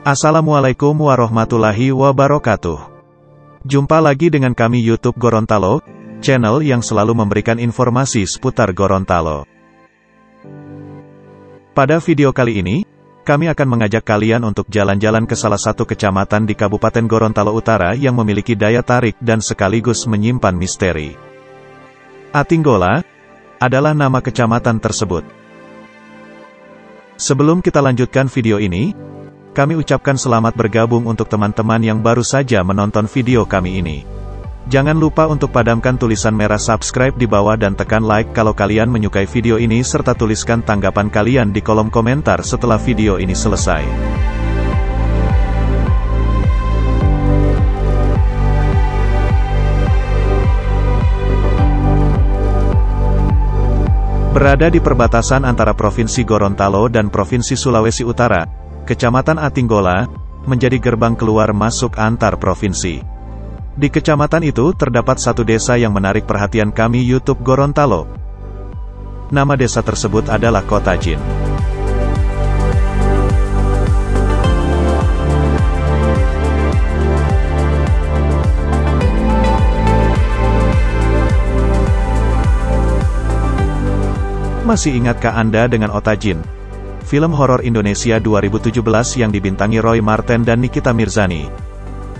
Assalamualaikum warahmatullahi wabarakatuh. Jumpa lagi dengan kami YouTube Gorontalo, channel yang selalu memberikan informasi seputar Gorontalo. Pada video kali ini, kami akan mengajak kalian untuk jalan-jalan ke salah satu kecamatan di Kabupaten Gorontalo Utara yang memiliki daya tarik dan sekaligus menyimpan misteri. Atinggola adalah nama kecamatan tersebut. Sebelum kita lanjutkan video ini, kami ucapkan selamat bergabung untuk teman-teman yang baru saja menonton video kami ini. Jangan lupa untuk padamkan tulisan merah subscribe di bawah dan tekan like kalau kalian menyukai video ini serta tuliskan tanggapan kalian di kolom komentar setelah video ini selesai. Berada di perbatasan antara Provinsi Gorontalo dan Provinsi Sulawesi Utara, Kecamatan Atinggola menjadi gerbang keluar masuk antar provinsi. Di kecamatan itu terdapat satu desa yang menarik perhatian kami YouTube Gorontalo. Nama desa tersebut adalah Kota Jin. Masih ingatkah Anda dengan Otajin? Film horor Indonesia 2017 yang dibintangi Roy Marten dan Nikita Mirzani.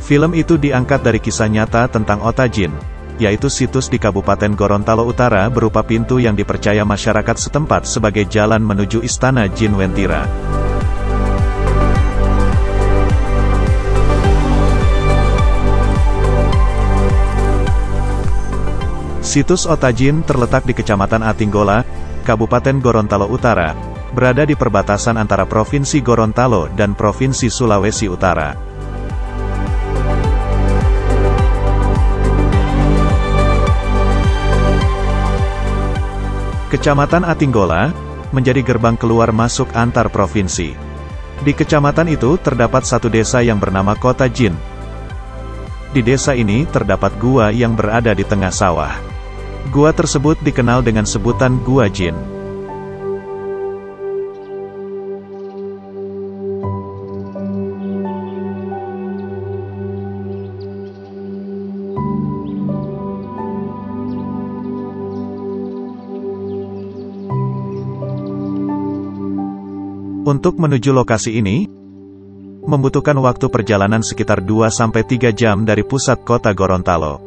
Film itu diangkat dari kisah nyata tentang Otajin, yaitu situs di Kabupaten Gorontalo Utara berupa pintu yang dipercaya masyarakat setempat sebagai jalan menuju Istana Jin Wentira. Situs Otajin terletak di Kecamatan Atinggola, Kabupaten Gorontalo Utara, berada di perbatasan antara Provinsi Gorontalo dan Provinsi Sulawesi Utara. Kecamatan Atinggola menjadi gerbang keluar masuk antar provinsi. Di kecamatan itu terdapat satu desa yang bernama Kota Jin. Di desa ini terdapat gua yang berada di tengah sawah. Gua tersebut dikenal dengan sebutan Gua Jin. Untuk menuju lokasi ini, membutuhkan waktu perjalanan sekitar 2-3 jam dari pusat kota Gorontalo.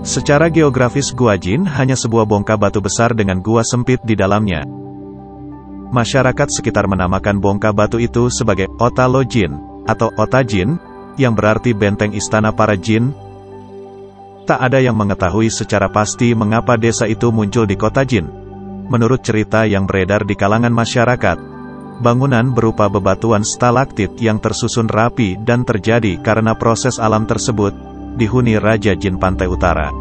Secara geografis Gua Jin hanya sebuah bongkah batu besar dengan gua sempit di dalamnya. Masyarakat sekitar menamakan bongkah batu itu sebagai Otalo Jin, atau Otajin, yang berarti benteng istana para jin. Tak ada yang mengetahui secara pasti mengapa desa itu muncul di Kota Jin. Menurut cerita yang beredar di kalangan masyarakat, bangunan berupa bebatuan stalaktit yang tersusun rapi dan terjadi karena proses alam tersebut, dihuni Raja Jin Pantai Utara.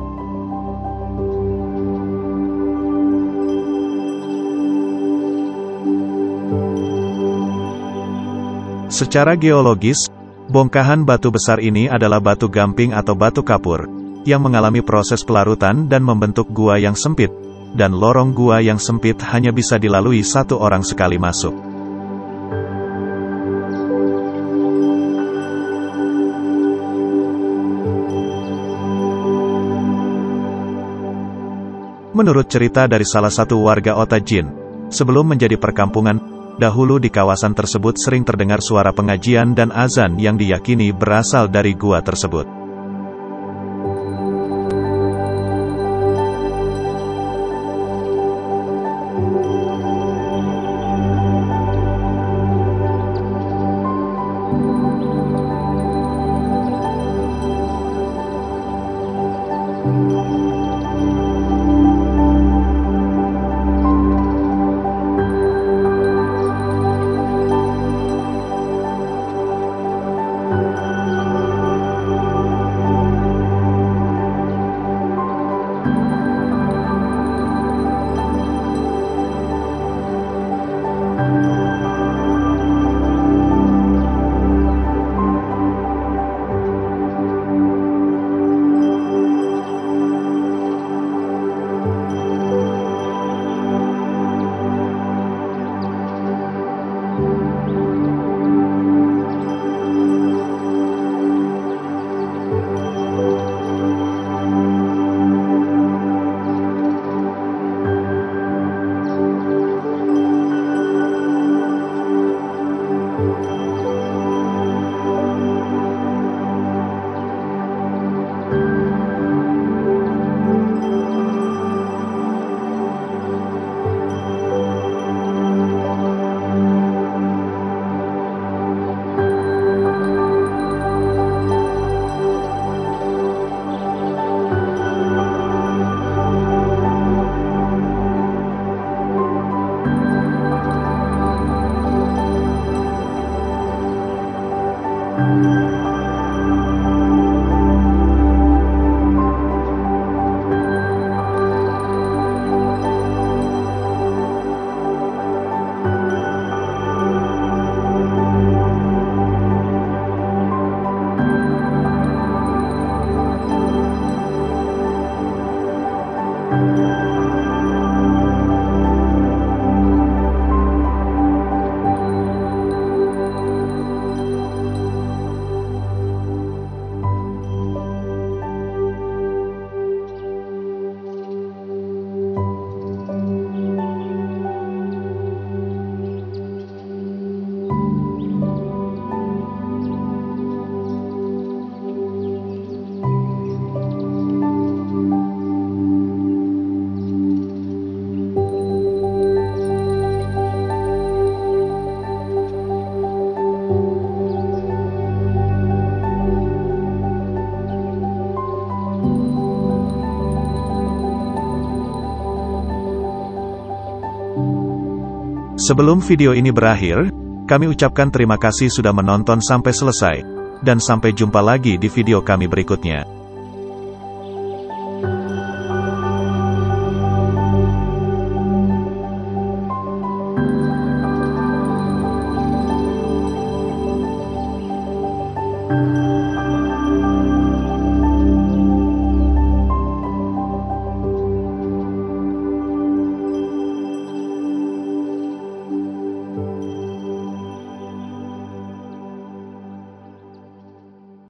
Secara geologis, bongkahan batu besar ini adalah batu gamping atau batu kapur, yang mengalami proses pelarutan dan membentuk gua yang sempit, dan lorong gua yang sempit hanya bisa dilalui satu orang sekali masuk. Menurut cerita dari salah satu warga Otajin, sebelum menjadi perkampungan, dahulu di kawasan tersebut sering terdengar suara pengajian dan azan yang diyakini berasal dari gua tersebut. Sebelum video ini berakhir, kami ucapkan terima kasih sudah menonton sampai selesai. Dan sampai jumpa lagi di video kami berikutnya.